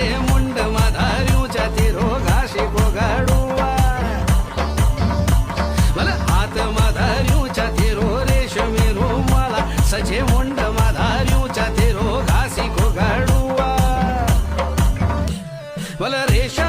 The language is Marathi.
सजे मुंड माधार्यूच्या तिरो घाशी गोगाडुआ मला हात माधार्यूच्या तिरो रेशमी रुमाला सजे मुंड माधार्यूच्या तिरो घासी गोगाडुआ मला रेशमी